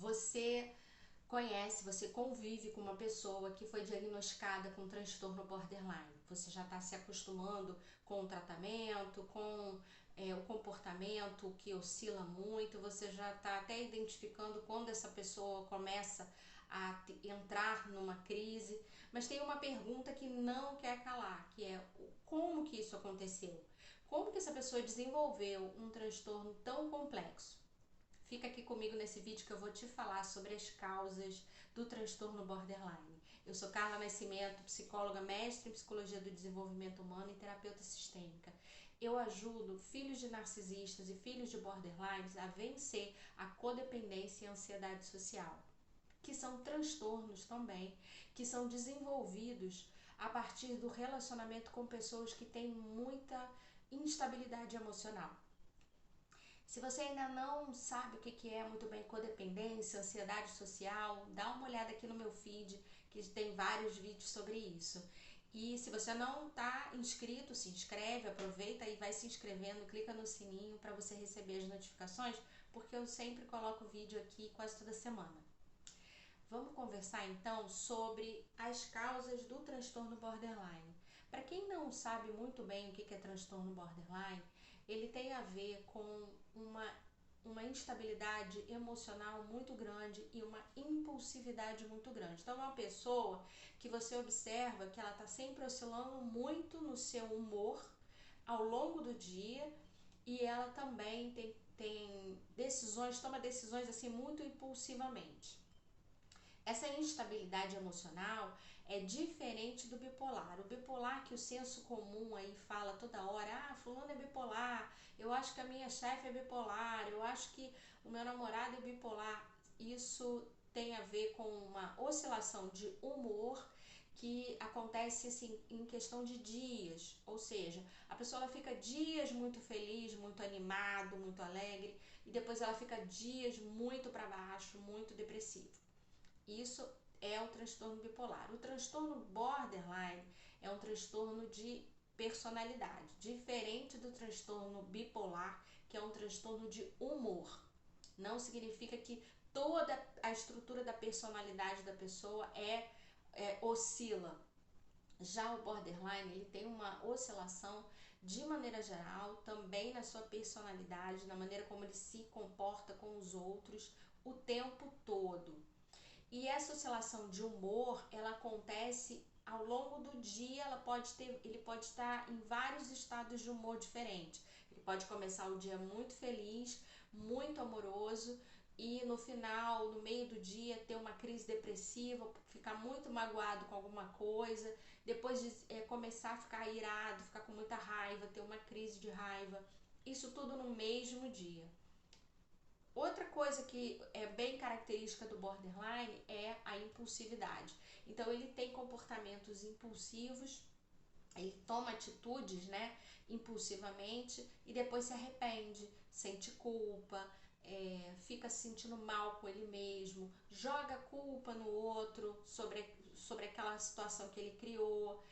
Você conhece, você convive com uma pessoa que foi diagnosticada com transtorno borderline. Você já está se acostumando com o tratamento, com o comportamento que oscila muito, você já está até identificando quando essa pessoa começa a entrar numa crise, mas tem uma pergunta que não quer calar, que é como que isso aconteceu? Como que essa pessoa desenvolveu um transtorno tão complexo? Fica aqui comigo nesse vídeo que eu vou te falar sobre as causas do transtorno borderline. Eu sou Carla Nascimento, psicóloga, mestre em psicologia do desenvolvimento humano e terapeuta sistêmica. Eu ajudo filhos de narcisistas e filhos de borderlines a vencer a codependência e a ansiedade social, que são transtornos também, que são desenvolvidos a partir do relacionamento com pessoas que têm muita instabilidade emocional. Se você ainda não sabe o que é muito bem codependência, ansiedade social, dá uma olhada aqui no meu feed, que tem vários vídeos sobre isso. E se você não está inscrito, se inscreve, aproveita e vai se inscrevendo, clica no sininho para você receber as notificações, porque eu sempre coloco vídeo aqui quase toda semana. Vamos conversar então sobre as causas do transtorno borderline. Para quem não sabe muito bem o que é transtorno borderline, ele tem a ver com uma instabilidade emocional muito grande e uma impulsividade muito grande. Então, é uma pessoa que você observa que ela está sempre oscilando muito no seu humor ao longo do dia e ela também tem decisões, toma decisões assim muito impulsivamente. Essa instabilidade emocional é diferente do bipolar. O bipolar, que o senso comum aí fala toda hora, fulano é bipolar, eu acho que a minha chefe é bipolar, eu acho que o meu namorado é bipolar. Isso tem a ver com uma oscilação de humor que acontece assim em questão de dias, ou seja, a pessoa ela fica dias muito feliz, muito animado, muito alegre e depois ela fica dias muito para baixo, muito depressivo. Isso é o transtorno bipolar. O transtorno borderline é um transtorno de personalidade, diferente do transtorno bipolar, que é um transtorno de humor. Não significa que toda a estrutura da personalidade da pessoa oscila. Já o borderline, ele tem uma oscilação de maneira geral, também na sua personalidade, na maneira como ele se comporta com os outros o tempo todo. E essa oscilação de humor, ela acontece ao longo do dia, ele pode estar em vários estados de humor diferentes. Ele pode começar o dia muito feliz, muito amoroso e no final, no meio do dia, ter uma crise depressiva, ficar muito magoado com alguma coisa, depois de começar a ficar irado, ficar com muita raiva, ter uma crise de raiva. Isso tudo no mesmo dia. Outra coisa que é bem característica do borderline é a impulsividade. Então ele tem comportamentos impulsivos, ele toma atitudes, impulsivamente e depois se arrepende, sente culpa, fica se sentindo mal com ele mesmo, joga culpa no outro sobre aquela situação que ele criou,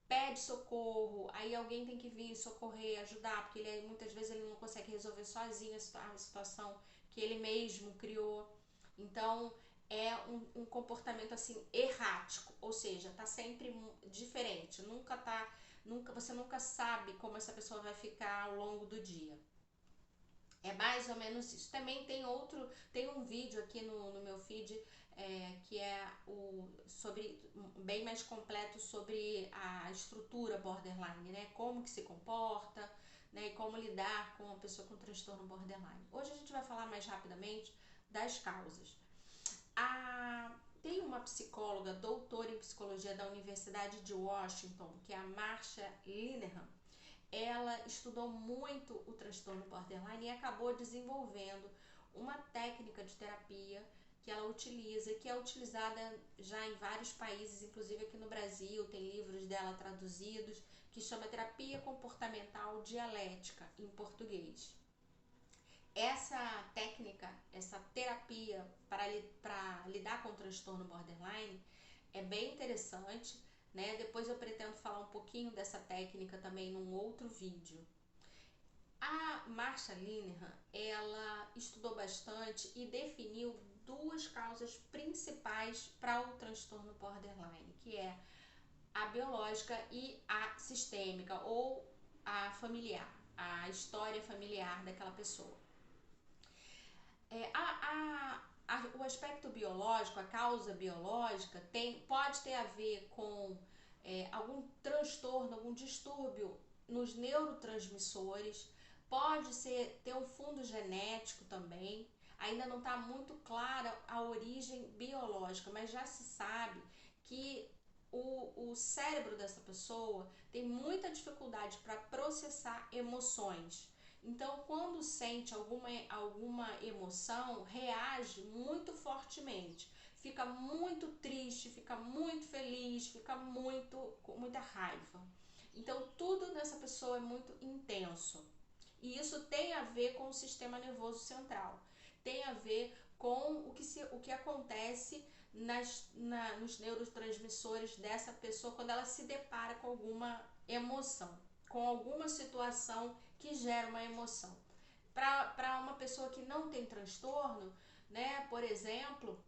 pede socorro, aí alguém tem que vir socorrer, ajudar, porque muitas vezes ele não consegue resolver sozinho a situação que ele mesmo criou. Então é um comportamento assim errático, ou seja, tá sempre diferente, você nunca sabe como essa pessoa vai ficar ao longo do dia. É mais ou menos isso. Também tem um vídeo aqui no meu feed que é bem mais completo sobre a estrutura borderline, né? Como que se comporta, né? E como lidar com uma pessoa com transtorno borderline. Hoje a gente vai falar mais rapidamente das causas. Tem uma psicóloga, doutora em psicologia da Universidade de Washington, que é a Marsha Linehan. Ela estudou muito o transtorno borderline e acabou desenvolvendo uma técnica de terapia que ela utiliza, que é utilizada já em vários países, inclusive aqui no Brasil, tem livros dela traduzidos, que chama terapia comportamental dialética, em português. Essa técnica, essa terapia para lidar com o transtorno borderline é bem interessante, né? Depois eu pretendo falar um pouquinho dessa técnica também num outro vídeo. A A Marsha Linehan, ela estudou bastante e definiu duas causas principais para o transtorno borderline, que é a biológica e a sistêmica ou a familiar, a história familiar daquela pessoa. O aspecto biológico, a causa biológica, pode ter a ver com algum transtorno, algum distúrbio nos neurotransmissores, pode ter um fundo genético também. Ainda não está muito clara a origem biológica, mas já se sabe que o cérebro dessa pessoa tem muita dificuldade para processar emoções. Então, quando sente alguma emoção, reage muito fortemente. Fica muito triste, fica muito feliz, fica com muita raiva. Então, tudo nessa pessoa é muito intenso. E isso tem a ver com o sistema nervoso central. Tem a ver com o que acontece nos neurotransmissores dessa pessoa quando ela se depara com alguma emoção, com alguma situação que gera uma emoção. Para uma pessoa que não tem transtorno, né, por exemplo,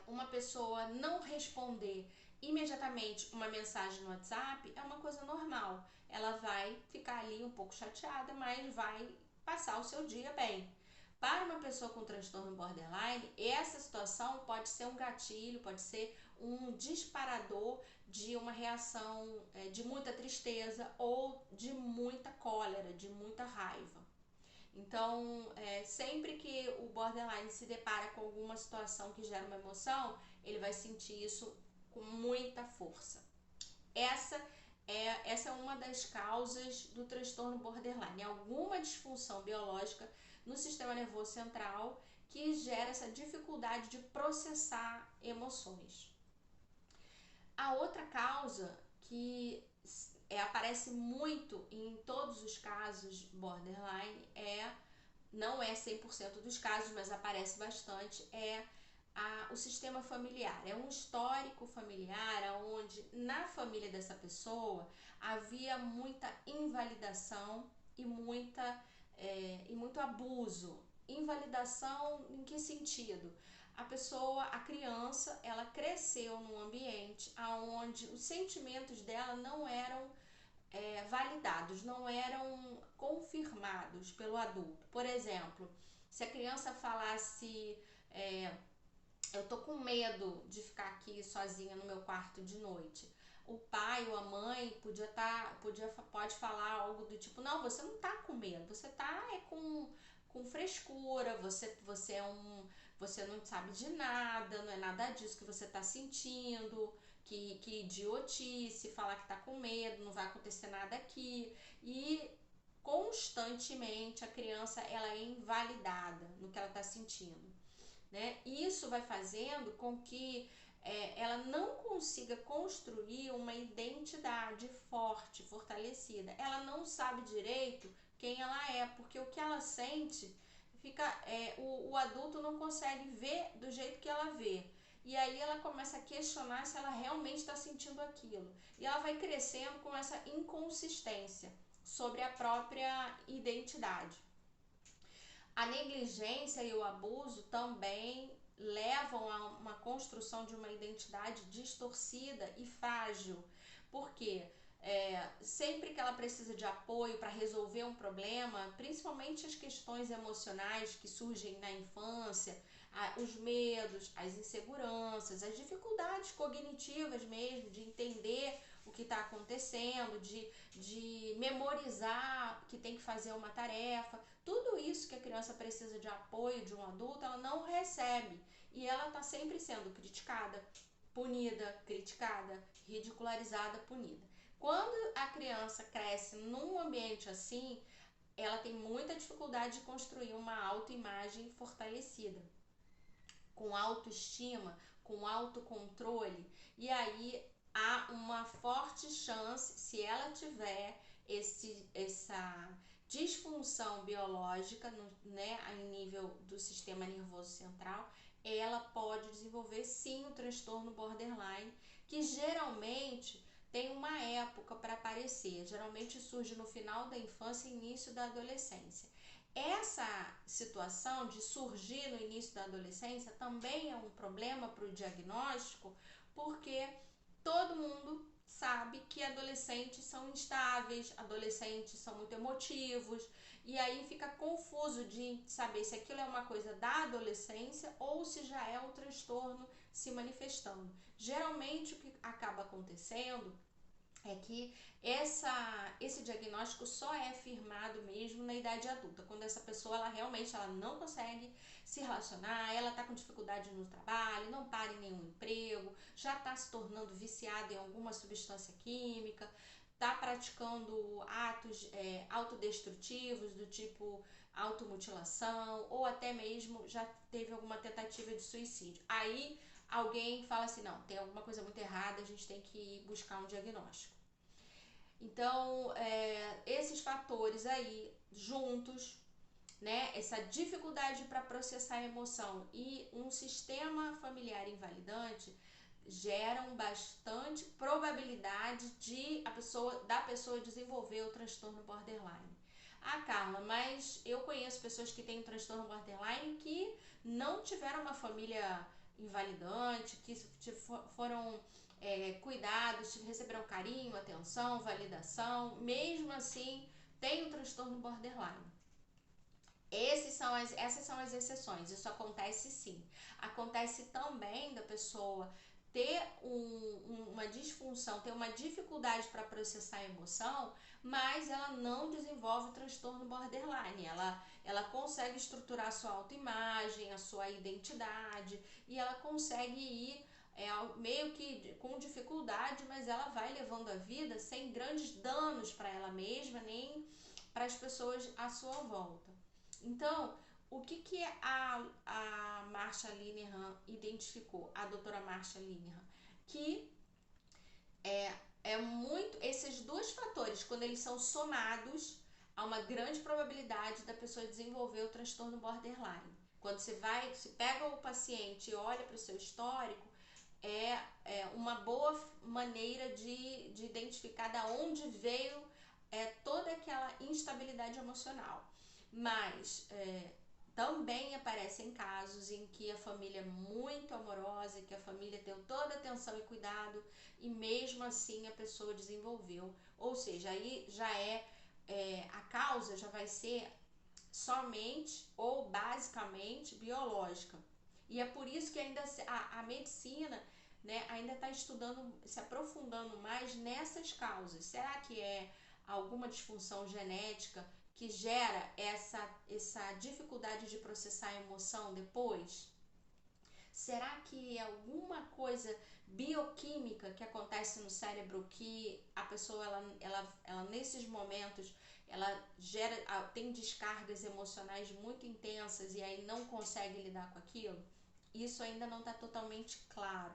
uma pessoa não responder imediatamente uma mensagem no WhatsApp é uma coisa normal. Ela vai ficar ali um pouco chateada, mas vai passar o seu dia bem. Para uma pessoa com transtorno borderline, essa situação pode ser um gatilho, pode ser um disparador de uma reação de muita tristeza ou de muita cólera, de muita raiva. Então, sempre que o borderline se depara com alguma situação que gera uma emoção, ele vai sentir isso com muita força. Essa é uma das causas do transtorno borderline, alguma disfunção biológica no sistema nervoso central que gera essa dificuldade de processar emoções. A outra causa que aparece muito em todos os casos borderline não é 100% dos casos, mas aparece bastante, o sistema familiar. É um histórico familiar onde na família dessa pessoa havia muita invalidação e muito abuso. Invalidação em que sentido? A criança, ela cresceu num ambiente onde os sentimentos dela não eram validados, não eram confirmados pelo adulto. Por exemplo, se a criança falasse eu tô com medo de ficar aqui sozinha no meu quarto de noite, o pai ou a mãe pode falar algo do tipo, não, você não tá com medo, você tá com frescura, você não sabe de nada, não é nada disso que você tá sentindo, que idiotice, falar que tá com medo, não vai acontecer nada aqui. E constantemente a criança ela é invalidada no que ela tá sentindo, né? Isso vai fazendo com que ela não consiga construir uma identidade forte, fortalecida. Ela não sabe direito quem ela é, porque o que ela sente o adulto não consegue ver do jeito que ela vê. E aí ela começa a questionar se ela realmente está sentindo aquilo. E ela vai crescendo com essa inconsistência sobre a própria identidade. A negligência e o abuso também levam a uma construção de uma identidade distorcida e frágil. Por quê? Sempre que ela precisa de apoio para resolver um problema, principalmente as questões emocionais que surgem na infância, os medos, as inseguranças, as dificuldades cognitivas mesmo, de entender o que está acontecendo, de memorizar que tem que fazer uma tarefa, tudo isso que a criança precisa de apoio de um adulto, ela não recebe e ela está sempre sendo criticada, punida, criticada, ridicularizada, punida. Quando a criança cresce num ambiente assim, ela tem muita dificuldade de construir uma autoimagem fortalecida, com autoestima, com autocontrole, e aí há uma forte chance, se ela tiver essa disfunção biológica em nível do sistema nervoso central, ela pode desenvolver sim o transtorno borderline, que geralmente tem uma época para aparecer, geralmente surge no final da infância e início da adolescência. Essa situação de surgir no início da adolescência também é um problema para o diagnóstico, porque todo mundo sabe que adolescentes são instáveis, adolescentes são muito emotivos, e aí fica confuso de saber se aquilo é uma coisa da adolescência ou se já é um transtorno se manifestando. Geralmente o que acaba acontecendo é que esse diagnóstico só é firmado mesmo na idade adulta, quando essa pessoa ela não consegue se relacionar, ela está com dificuldade no trabalho, não para em nenhum emprego, já está se tornando viciada em alguma substância química, está praticando atos autodestrutivos do tipo automutilação ou até mesmo já teve alguma tentativa de suicídio. Aí alguém fala assim, não, tem alguma coisa muito errada, a gente tem que buscar um diagnóstico. Então, esses fatores aí juntos, né, essa dificuldade para processar a emoção e um sistema familiar invalidante geram bastante probabilidade da pessoa desenvolver o transtorno borderline. Ah, Carla, mas eu conheço pessoas que têm transtorno borderline que não tiveram uma família invalidante, que foram cuidados, receberam carinho, atenção, validação, mesmo assim tem o transtorno borderline. Essas são as exceções, isso acontece sim. Acontece também da pessoa ter uma disfunção, ter uma dificuldade para processar a emoção, mas ela não desenvolve o transtorno borderline. Ela consegue estruturar a sua autoimagem, a sua identidade, e ela consegue ir meio que com dificuldade, mas ela vai levando a vida sem grandes danos para ela mesma, nem para as pessoas à sua volta. Então, o que a Marsha Linehan identificou, a doutora Marsha Linehan? Que é muito, esses dois fatores, quando eles são somados, há uma grande probabilidade da pessoa desenvolver o transtorno borderline. Quando você pega o paciente e olha para o seu histórico, é uma boa maneira de identificar da onde veio toda aquela instabilidade emocional. Mas também aparecem casos em que a família é muito amorosa, que a família deu toda atenção e cuidado e mesmo assim a pessoa desenvolveu. Ou seja, aí já a causa já vai ser somente ou basicamente biológica. E é por isso que ainda a medicina, né, ainda está estudando, se aprofundando mais nessas causas. Será que é alguma disfunção genética que gera essa dificuldade de processar a emoção depois? Será que é alguma coisa bioquímica que acontece no cérebro que a pessoa, ela nesses momentos, ela tem descargas emocionais muito intensas e aí não consegue lidar com aquilo? Isso ainda não está totalmente claro,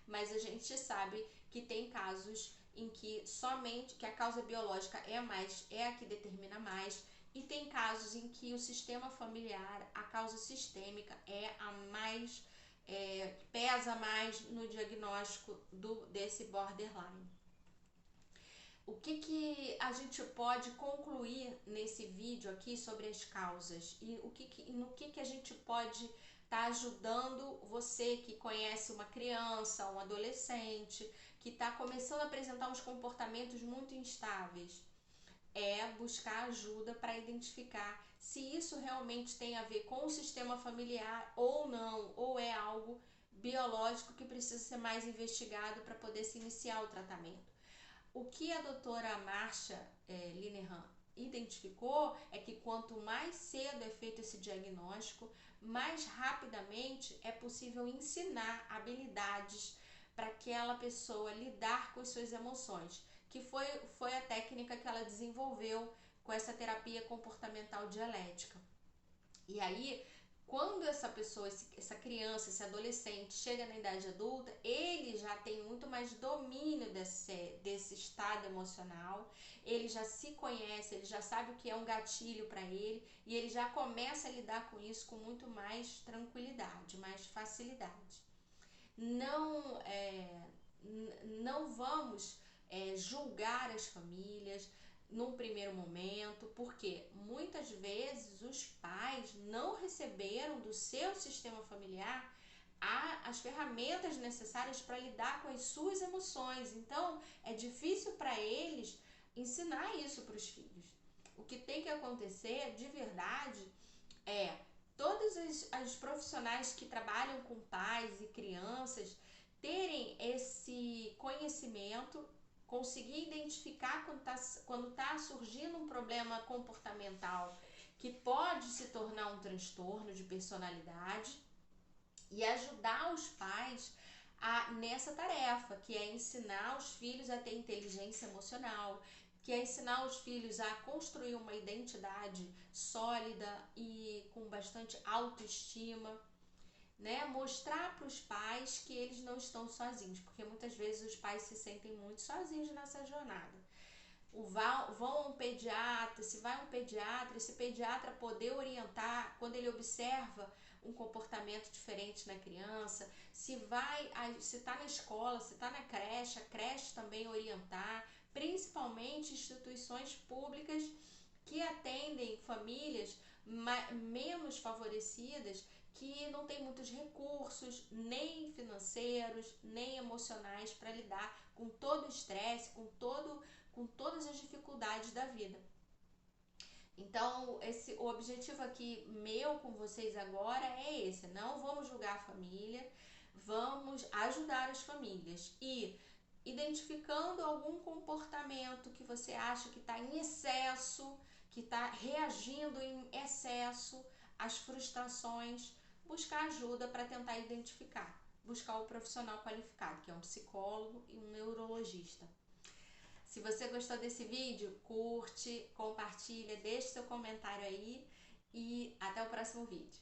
mas a gente sabe que tem casos em que somente que a causa biológica é a que determina mais, e tem casos em que o sistema familiar, a causa sistêmica é a mais pesa mais no diagnóstico desse borderline. O que a gente pode concluir nesse vídeo aqui sobre as causas e no que a gente pode estar ajudando você que conhece uma criança, um adolescente, que está começando a apresentar uns comportamentos muito instáveis? É buscar ajuda para identificar se isso realmente tem a ver com o sistema familiar ou não, ou é algo biológico que precisa ser mais investigado para poder se iniciar o tratamento. O que a doutora Marsha Linehan identificou é que quanto mais cedo é feito esse diagnóstico, mais rapidamente é possível ensinar habilidades para aquela pessoa lidar com as suas emoções, que foi a técnica que ela desenvolveu com essa terapia comportamental dialética. E aí, quando essa pessoa, essa criança, esse adolescente chega na idade adulta, ele já tem muito mais domínio desse estado emocional, ele já se conhece, ele já sabe o que é um gatilho para ele e ele já começa a lidar com isso com muito mais tranquilidade, mais facilidade. Não vamos julgar as famílias num primeiro momento, porque muitas vezes os pais não receberam do seu sistema familiar as ferramentas necessárias para lidar com as suas emoções. Então, é difícil para eles ensinar isso para os filhos. O que tem que acontecer de verdade é todos os profissionais que trabalham com pais e crianças terem esse conhecimento, conseguir identificar quando tá surgindo um problema comportamental que pode se tornar um transtorno de personalidade e ajudar os pais nessa tarefa, que é ensinar os filhos a ter inteligência emocional, que é ensinar os filhos a construir uma identidade sólida e com bastante autoestima, né? Mostrar para os pais que eles não estão sozinhos, porque muitas vezes os pais se sentem muito sozinhos nessa jornada. Vão a um pediatra, se vai a um pediatra, esse pediatra poder orientar quando ele observa um comportamento diferente na criança, se está na escola, se está na creche, a creche também orientar, principalmente instituições públicas que atendem famílias menos favorecidas, que não têm muitos recursos, nem financeiros, nem emocionais, para lidar com todo o estresse, com todas as dificuldades da vida. Então, o objetivo aqui meu com vocês agora é esse: não vamos julgar a família, vamos ajudar as famílias. E identificando algum comportamento que você acha que está em excesso, que está reagindo em excesso às frustrações, buscar ajuda para tentar identificar. Buscar o profissional qualificado, que é um psicólogo e um neurologista. Se você gostou desse vídeo, curte, compartilha, deixe seu comentário aí e até o próximo vídeo.